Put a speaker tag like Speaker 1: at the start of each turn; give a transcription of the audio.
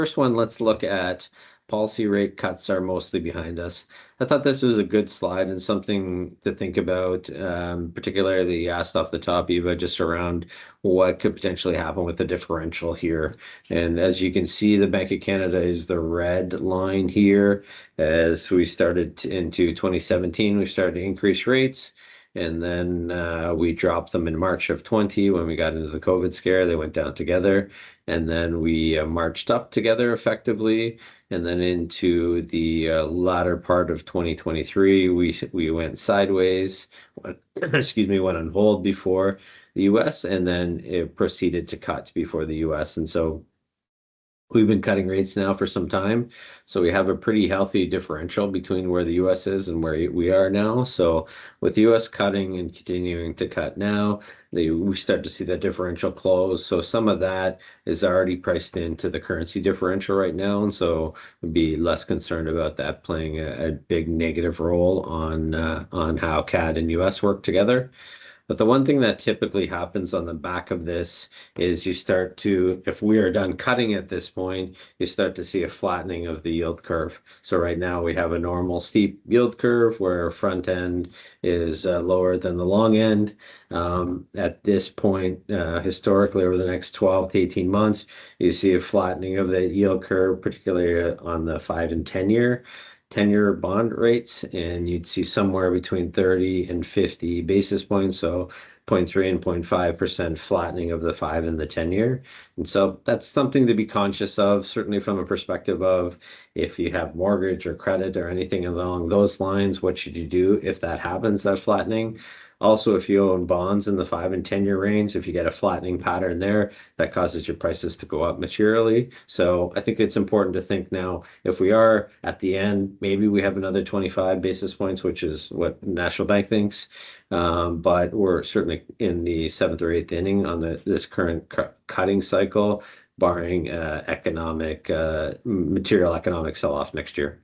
Speaker 1: First one, let's look at policy rate cuts are mostly behind us. I thought this was a good slide and something to think about, particularly asked off the top, Eva, just around what could potentially happen with the differential here. And as you can see, the Bank of Canada is the red line here. As we started into 2017, we started to increase rates. And then we dropped them in March of 20 when we got into the COVID scare. They went down together. And then we marched up together effectively. And then into the latter part of 2023, we went sideways, excuse me, went on hold before the US, and then it proceeded to cut before the US. And so we've been cutting rates now for some time. So we have a pretty healthy differential between where the US is and where we are now. So with the US cutting and continuing to cut now, we start to see that differential close. So some of that is already priced into the currency differential right now. And so we'd be less concerned about that playing a big negative role on how CAD and US work together. But the one thing that typically happens on the back of this is you start to, if we are done cutting at this point, you start to see a flattening of the yield curve. So right now we have a normal steep yield curve where front end is lower than the long end. At this point, historically over the next 12 to 18 months, you see a flattening of the yield curve, particularly on the 5 and 10-year bond rates, and you'd see somewhere between 30 and 50 basis points, so 0.3 and 0.5% flattening of the 5 and the 10-year. And so that's something to be conscious of, certainly from a perspective of if you have mortgage or credit or anything along those lines, what should you do if that happens, that flattening? Also, if you own bonds in the 5 and 10-year range, if you get a flattening pattern there, that causes your prices to go up materially. So I think it's important to think now, if we are at the end, maybe we have another 25 basis points, which is what National Bank thinks. But we're certainly in the seventh or eighth inning on this current cutting cycle, barring material economic sell-off next year.